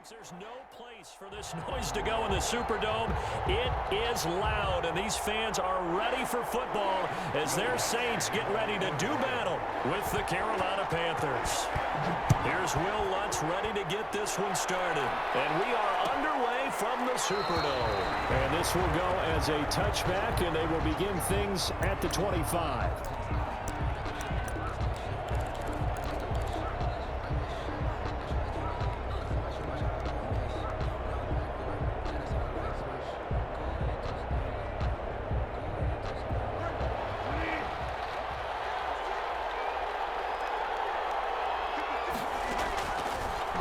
Folks, there's no place for this noise to go in the Superdome. It is loud, and these fans are ready for football as their Saints get ready to do battle with the Carolina Panthers. Here's Will Lutz ready to get this one started. And we are underway from the Superdome. And this will go as a touchback, and they will begin things at the 25.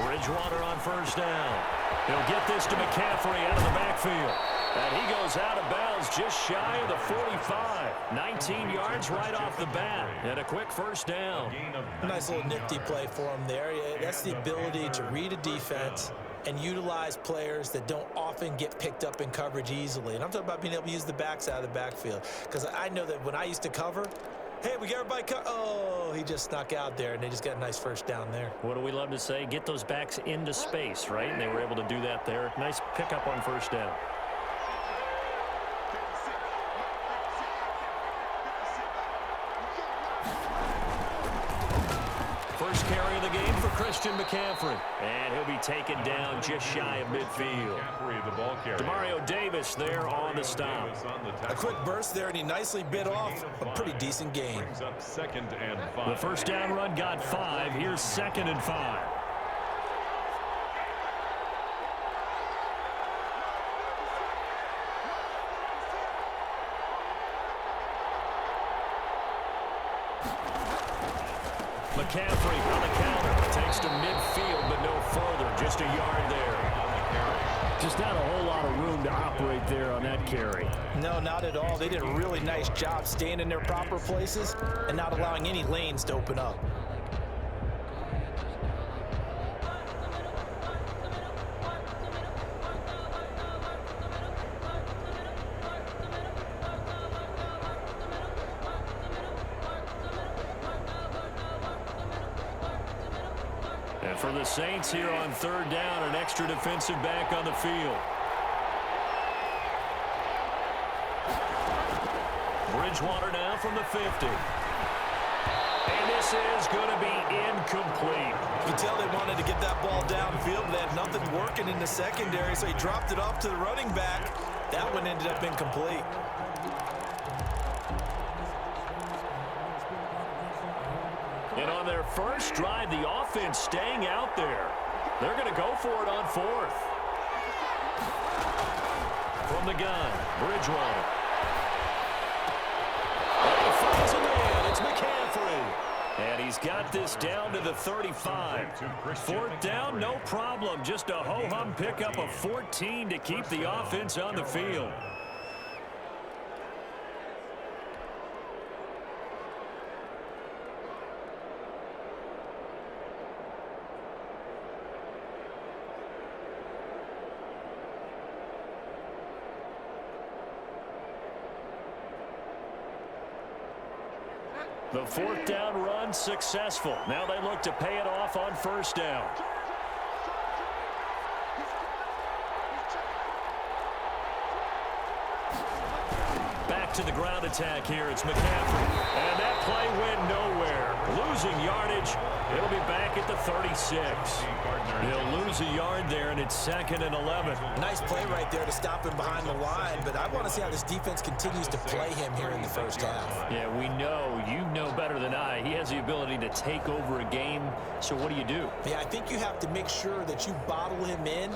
Bridgewater on first down. He'll get this to McCaffrey out of the backfield. And he goes out of bounds just shy of the 45. 19 yards right off the bat. And a quick first down. Nice little nifty play for him there. That's the ability to read a defense and utilize players that don't often get picked up in coverage easily. And I'm talking about being able to use the backs out of the backfield. Because I know that when I used to cover, hey, we got everybody oh, he just snuck out there, and they just got a nice first down there. What do we love to say? Get those backs into space, right? And they were able to do that there. Nice pickup on first down. First carry of the game for Christian McCaffrey. And he'll be taken down just shy of midfield. Demario Davis there on the stop. A quick burst there, and he nicely bit off a pretty decent gain. The first down run got 5. Here's 2nd and 5. McCaffrey on the counter. Takes to midfield, but no further. Just a yard there. Just not a whole lot of room to operate there on that carry. No, not at all. They did a really nice job staying in their proper places and not allowing any lanes to open up. And for the Saints here on third down, an extra defensive back on the field. Bridgewater now from the 50. And this is going to be incomplete. You can tell they wanted to get that ball downfield, but they had nothing working in the secondary, so he dropped it off to the running back. That one ended up incomplete. And on their first drive, the offense staying out there. They're going to go for it on 4th. From the gun, Bridgewater. And he finds a man. It's McCaffrey. And he's got this down to the 35. 4th down, no problem. Just a ho-hum pickup of 14 to keep the offense on the field. The 4th down run successful. Now they look to pay it off on first down. Back to the ground attack here. It's McCaffrey. And that play went nowhere. Losing yardage. It'll be back at the 36. He'll lose a yard there, and it's 2nd and 11. Nice play right there to stop him behind the line, but I want to see how this defense continues to play him here in the first half. Yeah, we know. You know better than I. He has the ability to take over a game. So what do you do? Yeah, I think you have to make sure that you bottle him in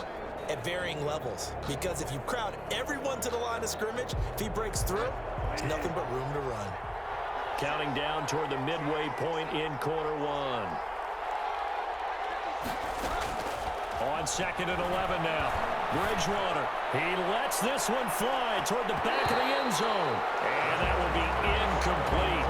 at varying levels, because if you crowd everyone to the line of scrimmage, if he breaks through, there's nothing but room to run. Counting down toward the midway point in quarter 1. On 2nd and 11 now. Bridgewater. He lets this one fly toward the back of the end zone. And that will be incomplete.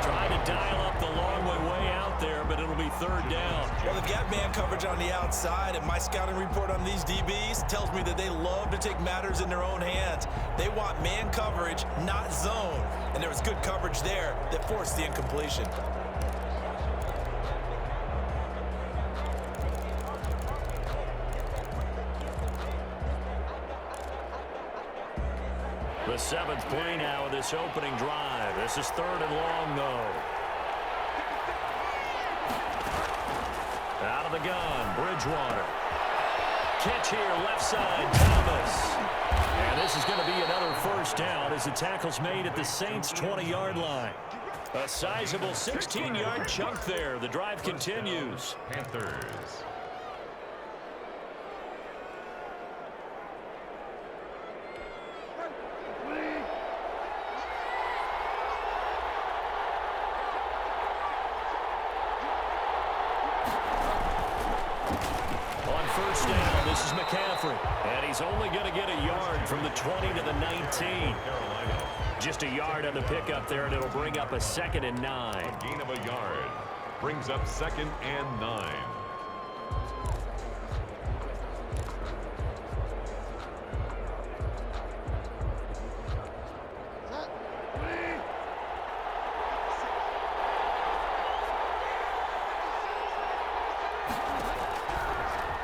Trying to dial up the long way out there, but it'll be 3rd down. Well, they've got man coverage on the outside, and my scouting report on these DBs tells me that they love to take matters in their own hands. They want man coverage, not zone. And there was good coverage there that forced the incompletion. seventh play now of this opening drive. This is third and long, though. Out of the gun, Bridgewater. Catch here, left side, Thomas. And this is going to be another first down as the tackle's made at the Saints' 20-yard line. A sizable 16-yard chunk there. The drive continues. Panthers. First down, this is McCaffrey. And he's only going to get a yard from the 20 to the 19. Just a yard on the pickup there, and it'll bring up a 2nd and 9. A gain of a yard. Brings up 2nd and 9.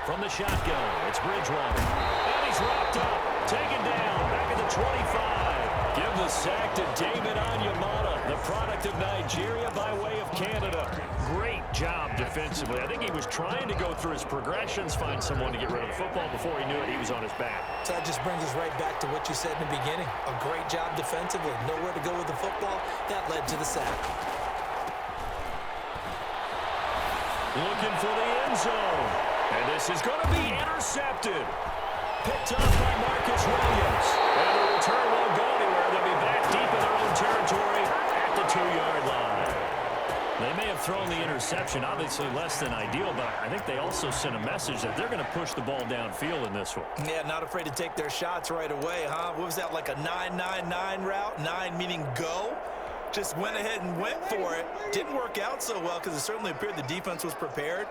From the shotgun, it's Bridgewater. And he's wrapped up, taken down, back at the 25. Give the sack to David Onyemata, the product of Nigeria by way of Canada. Great job defensively. I think he was trying to go through his progressions, find someone to get rid of the football. Before he knew it, he was on his back. So that just brings us right back to what you said in the beginning. A great job defensively. Nowhere to go with the football. That led to the sack. Looking for the end zone. And this is going to be intercepted. Picked up by Marcus Williams. And the return won't go anywhere. They'll be back deep in their own territory at the 2-yard line. They may have thrown the interception, obviously less than ideal, but I think they also sent a message that they're going to push the ball downfield in this one. Yeah, not afraid to take their shots right away, huh? What was that, like a 9-9-9 route? 9 meaning go? Just went ahead and went for it. Didn't work out so well because it certainly appeared the defense was prepared.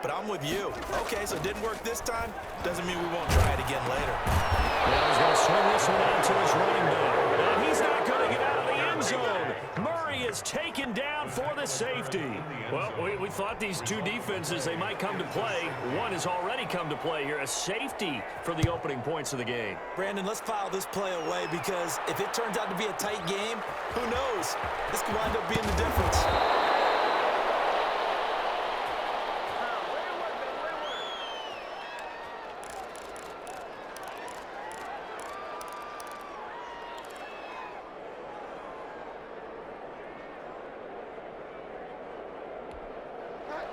But I'm with you. Okay, so it didn't work this time. Doesn't mean we won't try it again later. Well, he's going to swing this one out to his running back. And he's not going to get out of the end zone. Murray is taken down for the safety. Well, we thought these two defenses, they might come to play. One has already come to play here. A safety for the opening points of the game. Brandon, let's file this play away because if it turns out to be a tight game, who knows? This could wind up being the difference.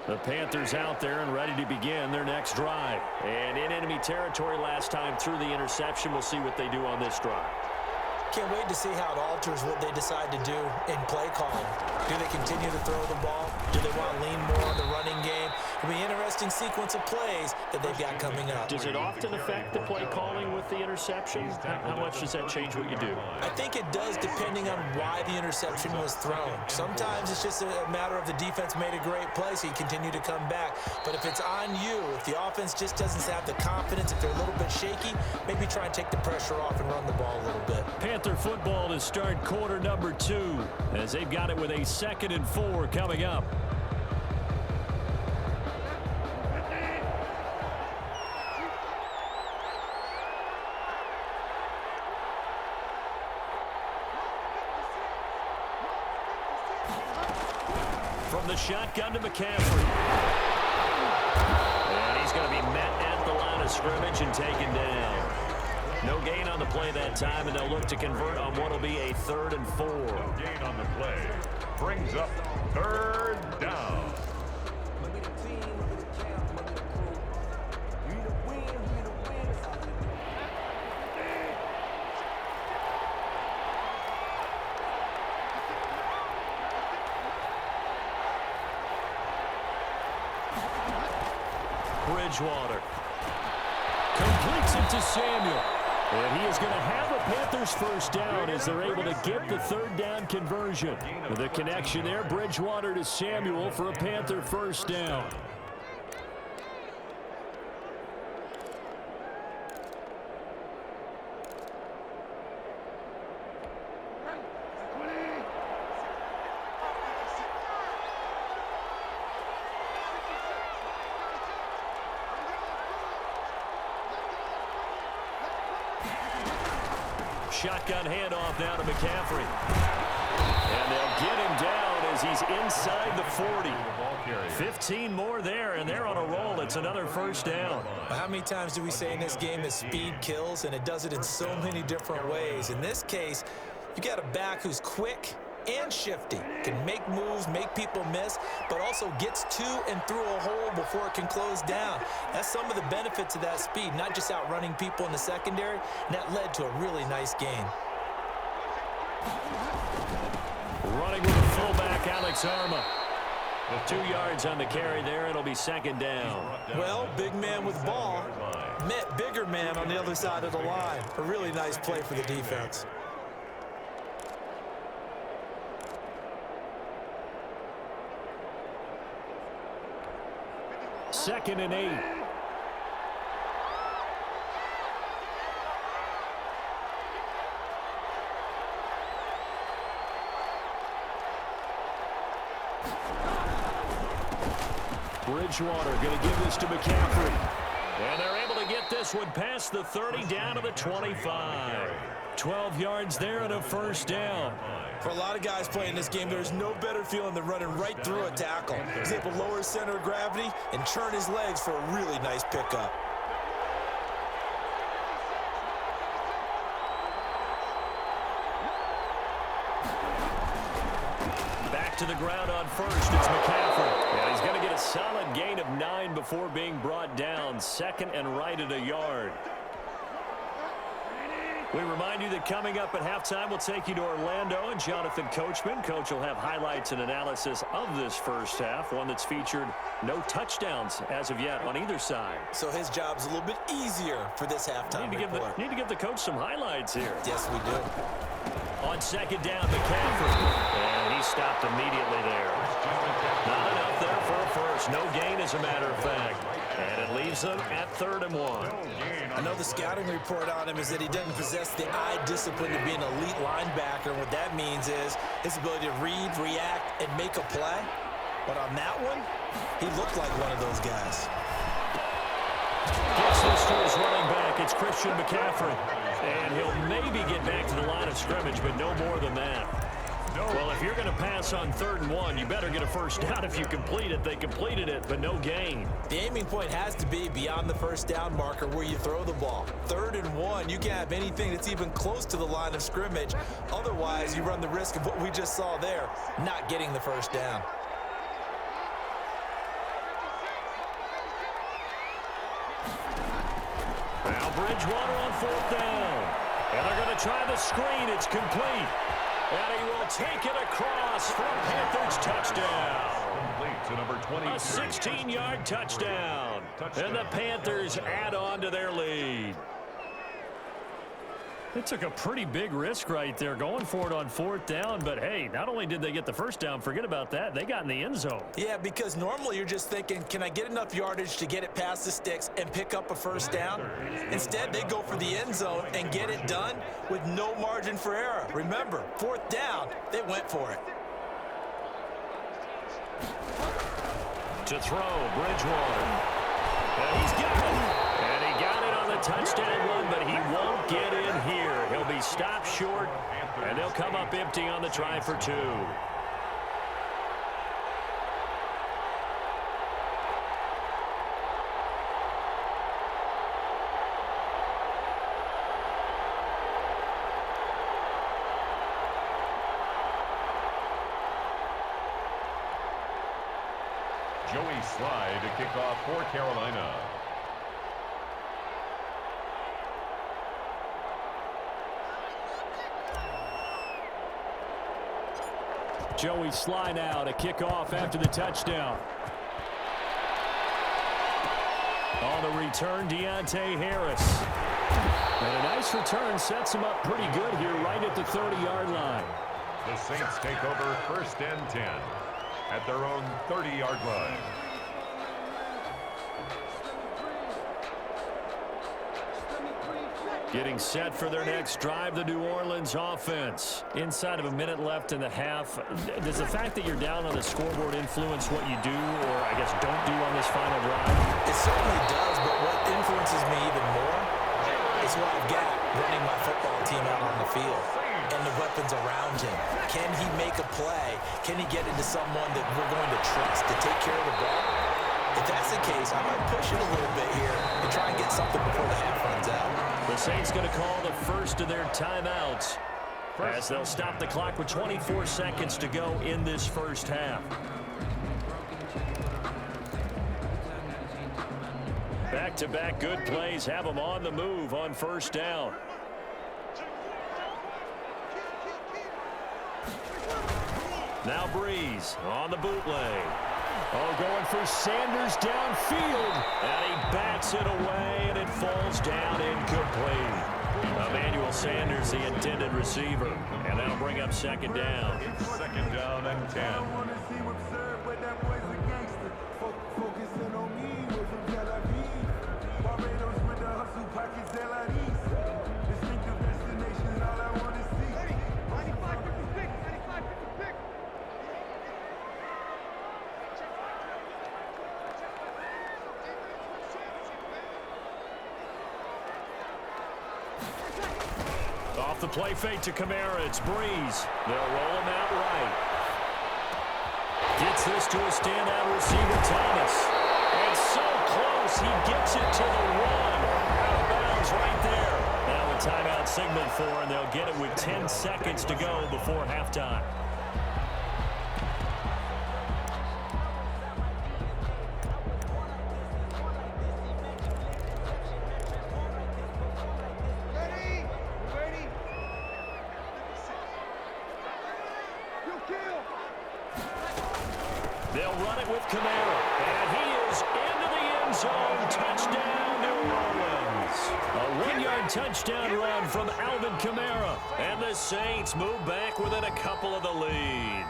The Panthers out there and ready to begin their next drive. And in enemy territory last time through the interception. We'll see what they do on this drive. Can't wait to see how it alters what they decide to do in play calling. Do they continue to throw the ball? Do they want to lean more on the running game? It'll be an interesting sequence of plays that they've got coming up. Does it often affect the play calling with the interception? How much does that change what you do? I think it does depending on why the interception was thrown. Sometimes it's just a matter of the defense made a great play, so you continue to come back. But if it's on you, if the offense just doesn't have the confidence, if they're a little bit shaky, maybe try and take the pressure off and run the ball a little bit. Panther football to start quarter number 2 as they've got it with a 2nd and 4 coming up. From the shotgun to McCaffrey. And he's going to be met at the line of scrimmage and taken down. No gain on the play that time, and they'll look to convert on what will be a 3rd and 4. No gain on the play. Brings up 3rd down. Bridgewater completes it to Samuel. And he is going to have a Panthers first down as they're able to get the 3rd down conversion. With a connection there, Bridgewater to Samuel for a Panther first down. Shotgun handoff now to McCaffrey. And they'll get him down as he's inside the 40. 15 more there, and they're on a roll. It's another first down. How many times do we say in this game that speed kills, and it does it in so many different ways? In this case, you got a back who's quick and shifty, can make moves, make people miss, but also gets to and through a hole before it can close down. That's some of the benefits of that speed, not just outrunning people in the secondary, and that led to a really nice gain. Running with the fullback, Alex Arma. With 2 yards on the carry there, it'll be second down. Well, big man with ball met bigger man on the other side of the line. A really nice play for the defense. Second and 8. Bridgewater going to give this to McCaffrey. And they're able to get this one past the 30 down to the 25. 12 yards there and a first down. For a lot of guys playing this game, there's no better feeling than running right through a tackle. He's able to lower his center of gravity and churn his legs for a really nice pickup. Back to the ground on first. It's McCaffrey. And he's going to get a solid gain of 9 before being brought down. Second and right at a yard. We remind you that coming up at halftime, we'll take you to Orlando and Jonathan Coachman. Coach will have highlights and analysis of this first half, one that's featured no touchdowns as of yet on either side. So his job's a little bit easier for this halftime report. Need to give the coach some highlights here. Yes, we do. On second down, McCaffrey. And he stopped immediately there. Not enough there for a first. No gain, as a matter of fact. And it leaves them at 3rd and 1. I know the scouting report on him is that he doesn't possess the eye discipline to be an elite linebacker. And what that means is his ability to read, react, and make a play. But on that one, he looked like one of those guys. Gets this to his running back. It's Christian McCaffrey. And he'll maybe get back to the line of scrimmage, but no more than that. Well, if you're going to pass on 3rd and 1, you better get a first down if you complete it. They completed it, but no gain. The aiming point has to be beyond the first down marker where you throw the ball. 3rd and 1, you can't have anything that's even close to the line of scrimmage. Otherwise, you run the risk of what we just saw there, not getting the first down. Now Bridgewater on 4th down. And they're going to try the screen. It's complete. And he will take it across for a Panthers touchdown. Complete to number 23. A 16-yard touchdown. And the Panthers add on to their lead. They took a pretty big risk right there going for it on 4th down. But, hey, not only did they get the first down, forget about that, they got in the end zone. Yeah, because normally you're just thinking, can I get enough yardage to get it past the sticks and pick up a first down? Instead, they go for the end zone and get it done with no margin for error. Remember, 4th down, they went for it. To throw, Bridgewater. And he's got it. And he got it on the touchdown run, but he won't get in here. He'll be stopped short, and they'll come up empty on the try for 2. Joey Slye to kick off for Carolina. Joey Slye now to kick off after the touchdown. On the return, Deontay Harris. And a nice return sets him up pretty good here right at the 30-yard line. The Saints take over 1st and 10 at their own 30-yard line. Getting set for their next drive, the New Orleans offense. Inside of a minute left in the half. Does the fact that you're down on the scoreboard influence what you do, or I guess don't do on this final drive? It certainly does, but what influences me even more is what I've got running my football team out on the field and the weapons around him. Can he make a play? Can he get into someone that we're going to trust to take care of the ball? If that's the case, I might push it a little bit here and try and get something before the half runs out. The Saints going to call the first of their timeouts as they'll stop the clock with 24 seconds to go in this first half. Back-to-back good plays have them on the move on first down. Now Breeze on the bootleg. Oh, going for Sanders downfield. And he bats it away, and it falls down incomplete. Emmanuel Sanders, the intended receiver. And that'll bring up second down. Second down and 10. Off the play fake to Kamara, it's Breeze. They'll roll him out right. Gets this to a standout receiver, Thomas. And so close, he gets it to the one. Out of bounds right there. Now a timeout signaled for, and they'll get it with 10 seconds to go before halftime. They'll run it with Kamara, and he is into the end zone. Touchdown, New Orleans. A 1-yard touchdown run from Alvin Kamara, and the Saints move back within a couple of the lead.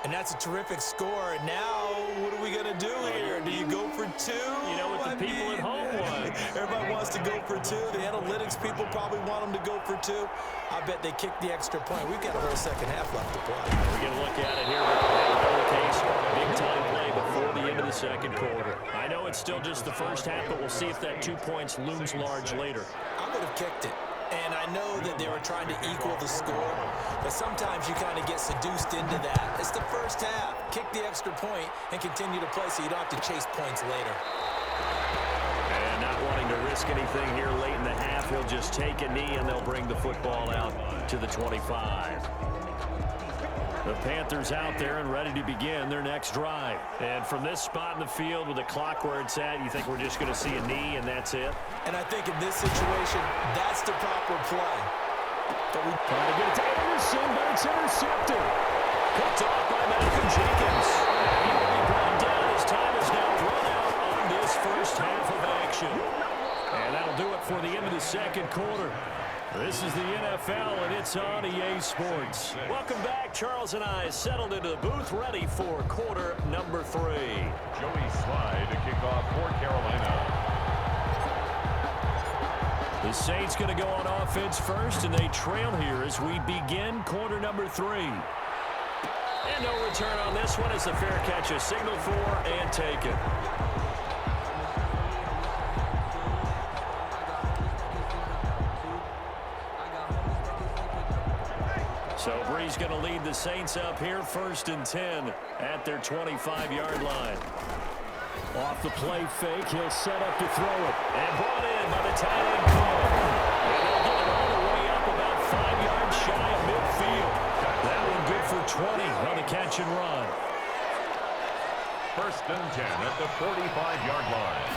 And that's a terrific score. And now, what are we going to do here? Do you go for two? You know what the people at home want. Everybody wants to go for two. The analytics people probably want them to go for two. I bet they kick the extra point. We've got a whole second half left to play. We're going to look at it here. But case, big-time play before the end of the second quarter. I know it's still just the first half, but we'll see if that 2 points looms large later. I would have kicked it. And I know that they were trying to equal the score, but sometimes you kind of get seduced into that. It's the first half. Kick the extra point and continue to play so you don't have to chase points later. And not wanting to risk anything here late in the half, he'll just take a knee and they'll bring the football out to the 25. The Panthers out there and ready to begin their next drive. And from this spot in the field with the clock where it's at, you think we're just going to see a knee and that's it? And I think in this situation, that's the proper play. But we trying to get it to Anderson, but it's intercepted. Picked off by Malcolm Jenkins. He will be brought down as time is now run out on this first half of action. And that'll do it for the end of the second quarter. This is the NFL, and it's on EA Sports. Welcome back. Charles and I settled into the booth, ready for quarter number 3. Joey Slye to kick off for Carolina. The Saints going to go on offense first, and they trail here as we begin quarter number 3. And no return on this one as the fair catch is signaled for and taken. So Breeze going to lead the Saints up here, 1st and 10 at their 25-yard line. Off the play fake, he'll set up to throw it. And brought in by the tight end Cole. And they'll get it all the way up about 5 yards shy of midfield. That one good for 20 on the catch and run. 1st and 10 at the 45-yard line.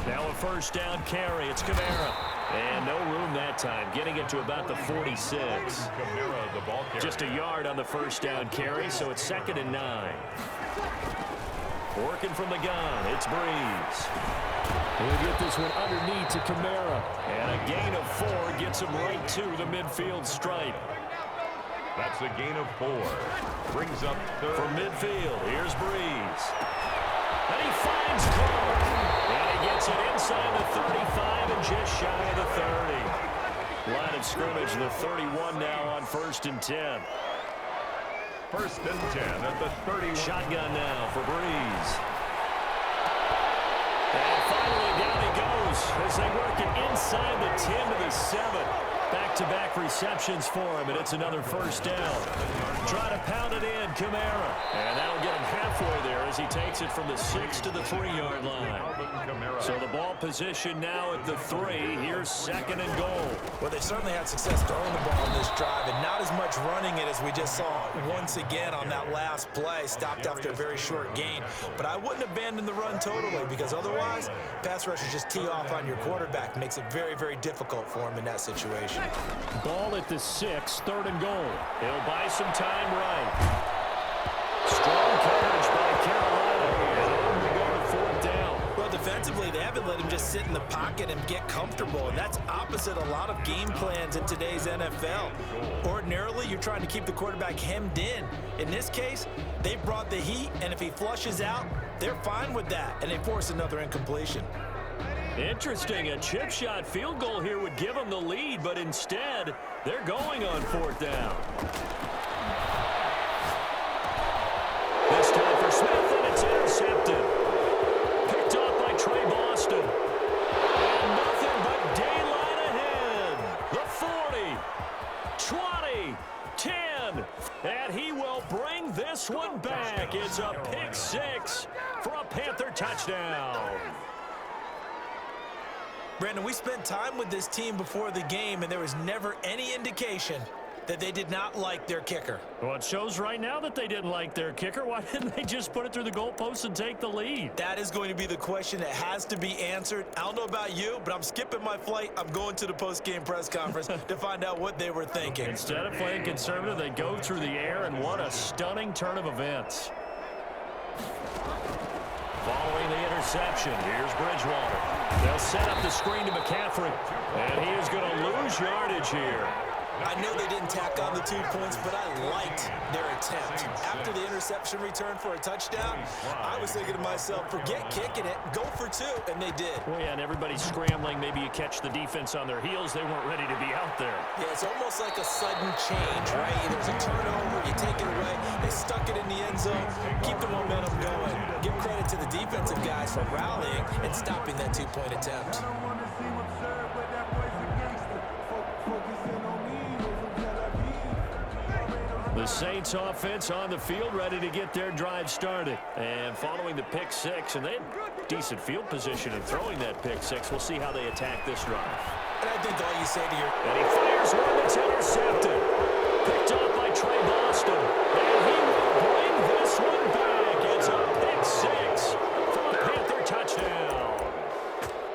Now a first down carry. It's Kamara. And no room that time, getting it to about the 46. Kamara, the ball carrier. Just a yard on the first down carry, so it's 2nd and 9. Working from the gun, it's Breeze. He'll get this one underneath to Kamara. And a gain of 4 gets him right to the midfield stripe. That's a gain of 4. Brings up third. From midfield, here's Breeze. And he finds Cole. And he gets it inside the 35 and just shy of the 30. Line of scrimmage, the 31 now on 1st and 10. 1st and 10 at the 31. Shotgun now for Breeze. And finally down he goes as they work it inside the 10 to the 7. Back-to-back receptions for him, and it's another first down. Try to pound it in, Kamara. And that'll get him halfway there as he takes it from the 6 to the 3-yard line. So the ball position now at the 3. Here's 2nd and goal. Well, they certainly had success throwing the ball in this drive, and not as much running it as we just saw once again on that last play. Stopped after a very short gain. But I wouldn't abandon the run totally, because otherwise, pass rushers just tee off on your quarterback. Makes it very, very difficult for him in that situation. Ball at the 6, 3rd and goal. He'll buy some time right. Strong coverage by Carolina. And on we go to 4th down. Well, defensively, they haven't let him just sit in the pocket and get comfortable, and that's opposite a lot of game plans in today's NFL. Ordinarily, you're trying to keep the quarterback hemmed in. In this case, they brought the heat, and if he flushes out, they're fine with that, and they force another incompletion. Interesting. A chip shot field goal here would give them the lead, but instead, they're going on 4th down. This time for Smith, and it's intercepted. Picked off by Trey Boston. And nothing but daylight ahead. The 40, 20, 10. And he will bring this one back. It's a pick 6 for a Panther touchdown. Brandon, we spent time with this team before the game, and there was never any indication that they did not like their kicker. Well, it shows right now that they didn't like their kicker. Why didn't they just put it through the goalpost and take the lead? That is going to be the question that has to be answered. I don't know about you, but I'm skipping my flight. I'm going to the post-game press conference to find out what they were thinking. Instead of playing conservative, they go through the air, and what a stunning turn of events. Following the interception, here's Bridgewater. They'll set up the screen to McCaffrey, and he is going to lose yardage here. I know they didn't tack on the 2 points, but I liked their attempt. After the interception return for a touchdown, I was thinking to myself, forget kicking it, go for 2, and they did. Well, yeah, and everybody's scrambling. Maybe you catch the defense on their heels. They weren't ready to be out there. Yeah, it's almost like a sudden change, right? There's a turnover, you take it away, they stuck it in the end zone, keep the momentum going. Give credit to the defensive guys for rallying and stopping that 2-point attempt. The Saints offense on the field, ready to get their drive started. And following the pick 6, and they had decent field position in throwing that pick 6. We'll see how they attack this drive. And I think all you say to your... And he fires one that's intercepted. Picked off by Trey Boston. And he will bring this one back. It's a pick 6 for a Panther touchdown.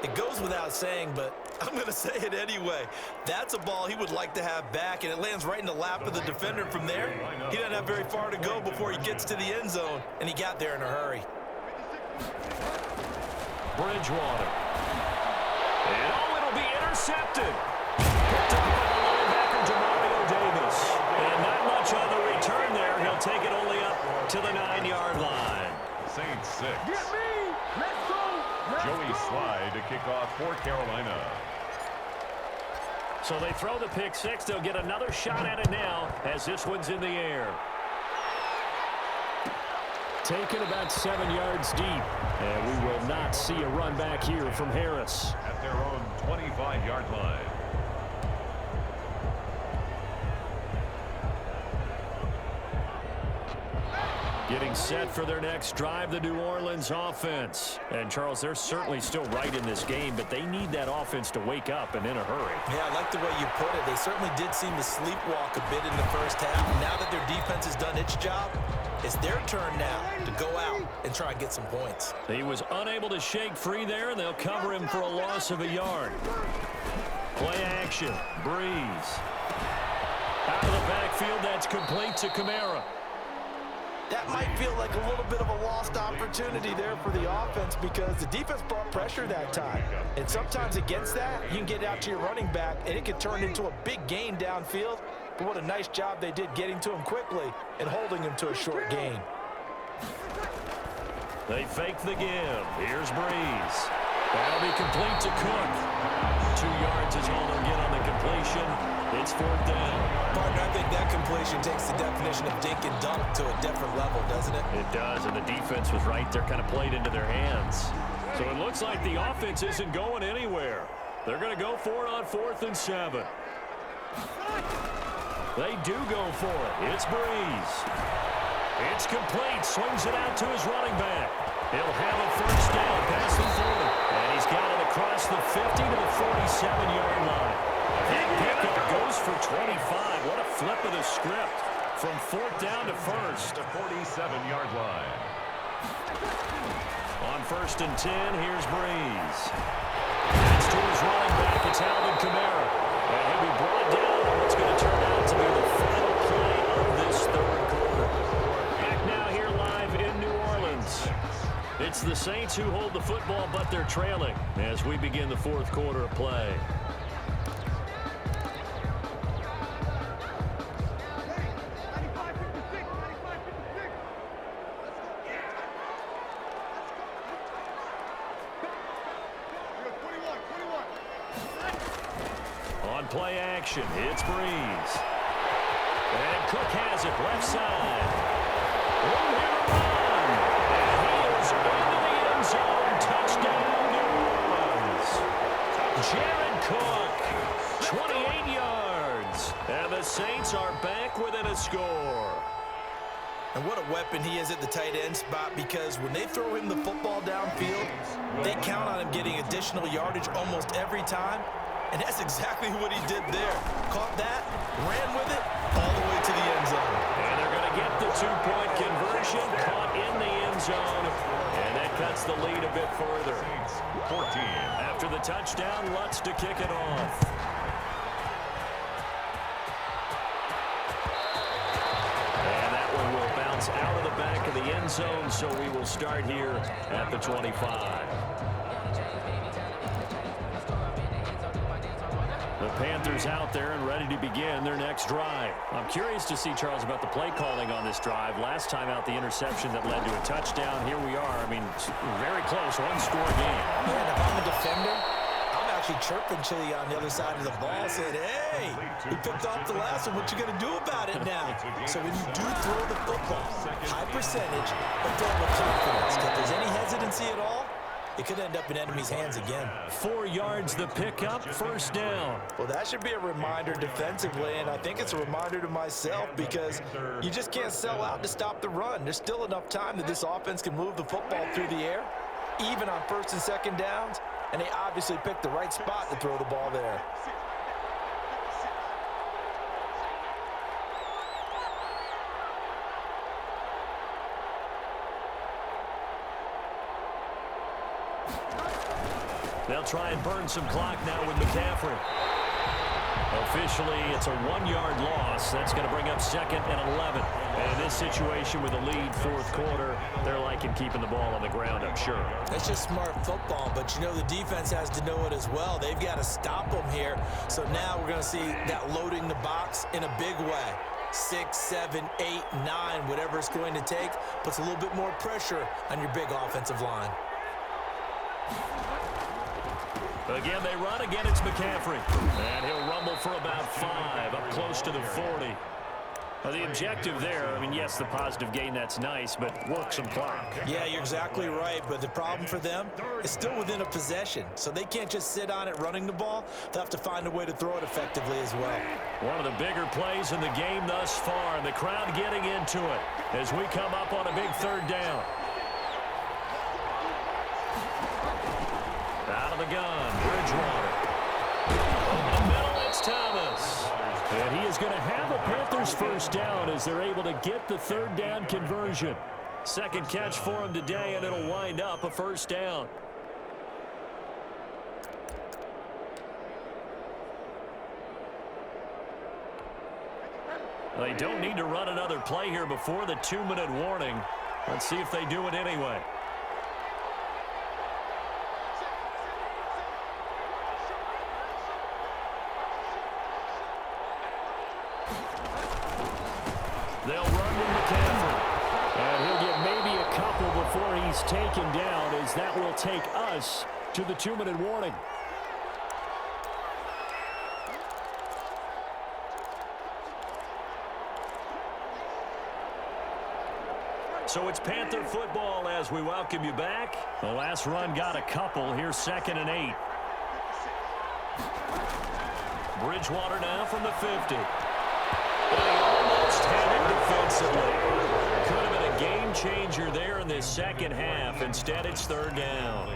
It goes without saying, but I'm going to say it anyway. That's a ball he would like to have back, and it lands right in the lap of the defender. From there, he doesn't have very far to go before he gets to the end zone, and he got there in a hurry. Bridgewater. And it'll be intercepted. Picked up by the linebacker, Demario Davis. And not much on the return there. He'll take it only up to the 9-yard line. Saints 6. Joey Slye to kick off for Carolina. So they throw the pick 6. They'll get another shot at it now as this one's in the air. Taken about 7 yards deep. And we will not see a run back here from Harris. At their own 25-yard line. Getting set for their next drive, the New Orleans offense. And, Charles, they're certainly still right in this game, but they need that offense to wake up and in a hurry. Yeah, I like the way you put it. They certainly did seem to sleepwalk a bit in the first half. Now that their defense has done its job, it's their turn now to go out and try and get some points. He was unable to shake free there, and they'll cover him for a loss of a yard. Play action. Breeze. Out of the backfield, that's complete to Kamara. That might feel like a little bit of a lost opportunity there for the offense because the defense brought pressure that time. And sometimes against that, you can get out to your running back, and it can turn into a big gain downfield. But what a nice job they did getting to him quickly and holding him to a short gain. They fake the give. Here's Breeze. That'll be complete to Cook. 2 yards is all they'll get on the completion. It's 4th down. Partner, I think that completion takes the definition of dink and dunk to a different level, doesn't it? It does, and the defense was right there, kind of played into their hands. So it looks like the offense isn't going anywhere. They're going to go for it on 4th and 7. They do go for it. It's Breeze. It's complete. Swings it out to his running back. He'll have a first down past the 40. And he's got it across the 50 to the 47-yard line. That pickup goes for 25. What a flip of the script from 4th down to 1st. The 47-yard line. On 1st and 10, here's Breeze. It's to his running back. It's Alvin Kamara. And he'll be brought down on what's going to turn out to be the final play of this 3rd quarter. Back now here live in New Orleans. It's the Saints who hold the football, but they're trailing as we begin the 4th quarter of play. Play action. It's Breeze. And Cook has it left side. Room here to run. And he is into the end zone. Touchdown, New Orleans. Jared Cook, 28 yards. And the Saints are back within a score. And what a weapon he is at the tight end spot, because when they throw him the football downfield, they count on him getting additional yardage almost every time. And that's exactly what he did there. Caught that, ran with it, all the way to the end zone. And they're going to get the 2-point conversion, caught in the end zone. And that cuts the lead a bit further. 14. After the touchdown, Lutz to kick it off. And that one will bounce out of the back of the end zone, so we will start here at the 25. The Panthers out there and ready to begin their next drive. I'm curious to see, Charles, about the play calling on this drive. Last time out, the interception that led to a touchdown. Here we are. I mean, very close, one-score game. Yeah, and if I'm a defender, I'm actually chirping Chili on the other side of the ball, saying, hey, we picked off the last one. What you going to do about it now? So when you do throw the football, high percentage, but throw it with confidence. If there's any hesitancy at all, it could end up in enemy's hands again. 4 yards the pickup, first down. Well, that should be a reminder defensively, and I think it's a reminder to myself, because you just can't sell out to stop the run. There's still enough time that this offense can move the football through the air, even on 1st and 2nd downs, and they obviously picked the right spot to throw the ball there. They'll try and burn some clock now with McCaffrey. Officially, it's a 1-yard loss. That's going to bring up 2nd and 11. And in this situation with a lead 4th quarter, they're liking keeping the ball on the ground, I'm sure. That's just smart football, but you know the defense has to know it as well. They've got to stop them here. So now we're going to see that loading the box in a big way. 6, 7, 8, 9, whatever it's going to take, puts a little bit more pressure on your big offensive line. Again, they run. Again, it's McCaffrey. And he'll rumble for about 5, up close to the 40. Now, the objective there, I mean, yes, the positive gain, that's nice, but work some clock. Yeah, you're exactly right, but the problem for them is still within a possession, so they can't just sit on it running the ball. They'll have to find a way to throw it effectively as well. One of the bigger plays in the game thus far, and the crowd getting into it as we come up on a big 3rd down. Out of the gun, Bridgewater. Over the middle, it's Thomas. And he is going to have a Panthers first down as they're able to get the 3rd down conversion. 2nd catch for him today, and it'll wind up a first down. They don't need to run another play here before the 2-minute warning. Let's see if they do it anyway. They'll run with McCaffrey. And he'll get maybe a couple before he's taken down, as that will take us to the 2-minute warning. So it's Panther football as we welcome you back. The last run got a couple. Here's 2nd and 8. Bridgewater now from the 50. They almost had it defensively. Could have been a game changer there in this second half. Instead, it's third down.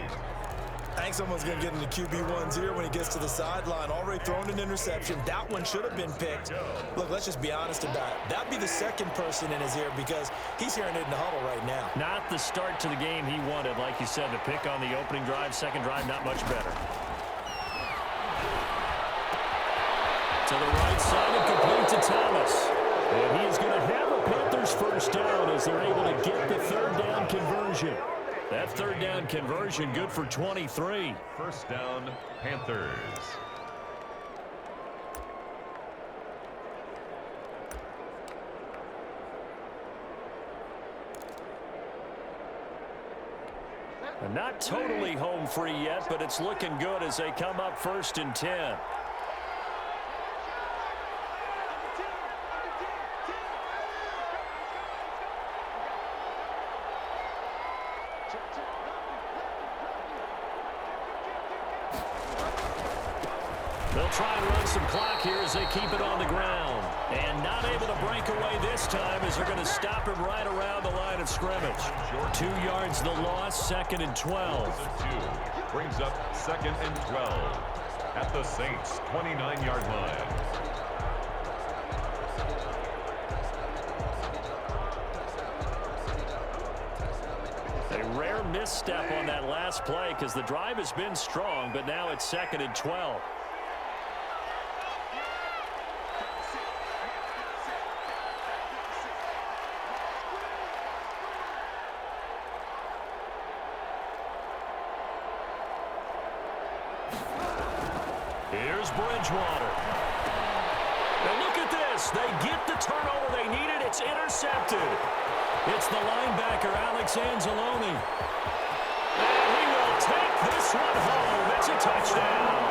I think someone's going to get into QB1's ear when he gets to the sideline. Already thrown an interception. That one should have been picked. Look, let's just be honest about it. That'd be the second person in his ear because he's hearing it in the huddle right now. Not the start to the game he wanted. Like you said, the pick on the opening drive, second drive, not much better. To the right side and complete to Thomas. And he is going to have a Panthers first down as they're able to get the third down conversion. That third down conversion good for 23. First down, Panthers. And not totally home free yet, but it's looking good as they come up first and 10. They'll try and run some clock here as they keep it on the ground. And not able to break away this time as they're going to stop him right around the line of scrimmage. 2 yards the loss, second and 12. Brings up second and 12 at the Saints' 29-yard line. A rare misstep on that last play because the drive has been strong, but now it's second and 12. Here's Bridgewater. And look at this. They get the turnover they needed. It's intercepted. It's the linebacker, Alex Anzalone. And he will take this one home. It's a touchdown.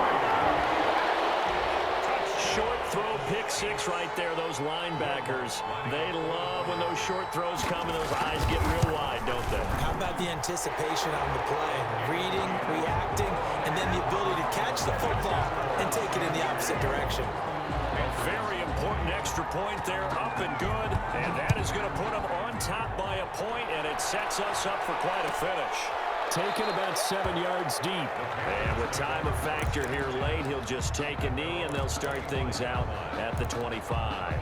Short throw, pick six right there. Those linebackers, they love when those short throws come and those eyes get real wide, don't they? How about the anticipation on the play? Reading, reacting, and then the ability to catch the football and take it in the opposite direction. A very important extra point there, up and good. And that is going to put them on top by a point, and it sets us up for quite a finish. Taken about 7 yards deep. And with time of factor here late, he'll just take a knee, and they'll start things out at the 25.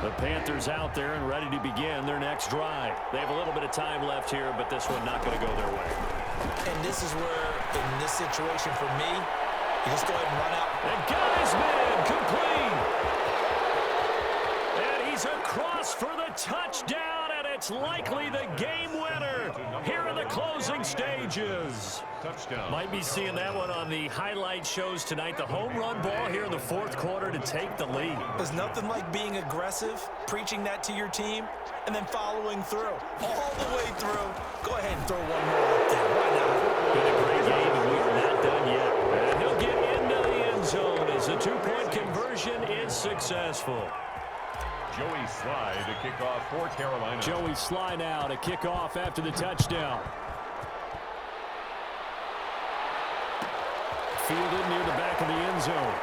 The Panthers out there and ready to begin their next drive. They have a little bit of time left here, but this one not going to go their way. And this is where, in this situation for me, you just go ahead and run out. And got his man complete. And he's across for the touchdown, and it's likely the game winner here in the closing stages. Touchdown. Might be seeing that one on the highlight shows tonight. The home run ball here in the fourth quarter to take the lead. There's nothing like being aggressive, preaching that to your team, and then following through. All the way through. Go ahead and throw one more up there. Why not? Been a great game, and we are not done yet. And he'll get into the end zone as the two-point conversion is successful. Joey Sly to kick off for Carolina. Joey Sly now to kick off after the touchdown. Fielded near the back of the end zone.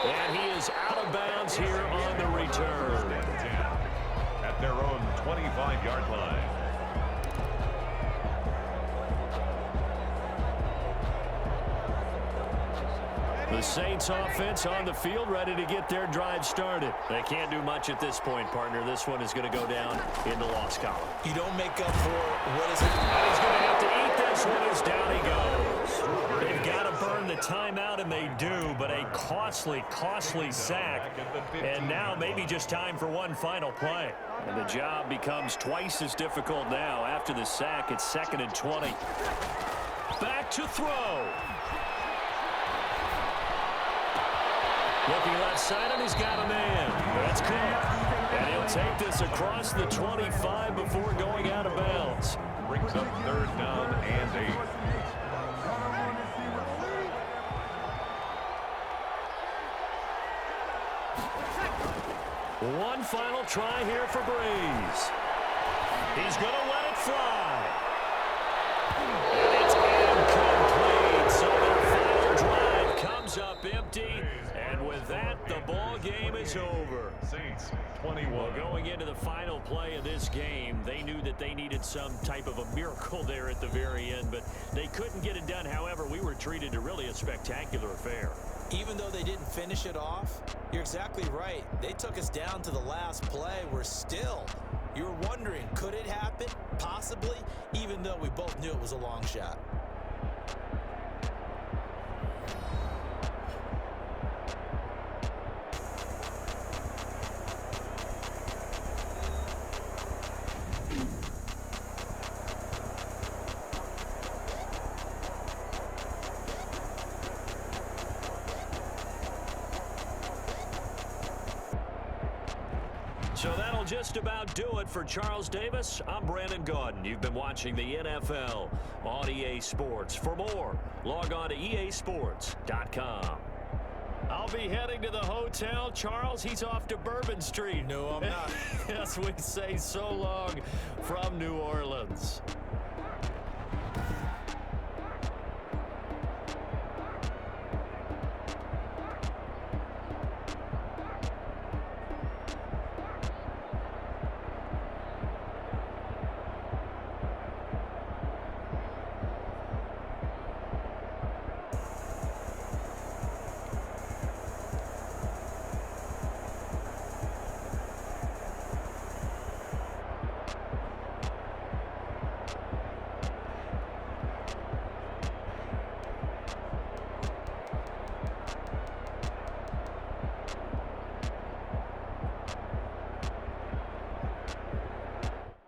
And he is out of bounds here on the return. At their own 25-yard line. The Saints offense on the field ready to get their drive started. They can't do much at this point, partner. This one is going to go down in the loss column. You don't make up for what is it? And he's going to have to eat this one as down he goes. They've got to burn the timeout, and they do, but a costly, costly sack. And now maybe just time for one final play. And the job becomes twice as difficult now. After the sack, it's second and 20. Back to throw. Looking left side, and he's got a man. That's Cook. And he'll take this across the 25 before going out of bounds. Brings up third down and 8. One final try here for Breeze. He's going to let it fly. And it's incomplete. So their final drive comes up empty. And with that, the ball game is over. Saints 21. Well, going into the final play of this game, they knew that they needed some type of a miracle there at the very end, but they couldn't get it done. However, we were treated to really a spectacular affair. Even though they didn't finish it off, you're exactly right. They took us down to the last play. You're wondering, could it happen? Possibly, even though we both knew it was a long shot. So that'll just about do it for Charles Davis. I'm Brandon Gaudin. You've been watching the NFL on EA Sports. For more, log on to easports.com. I'll be heading to the hotel. Charles, he's off to Bourbon Street. No, I'm not. Yes, we say so long from New Orleans.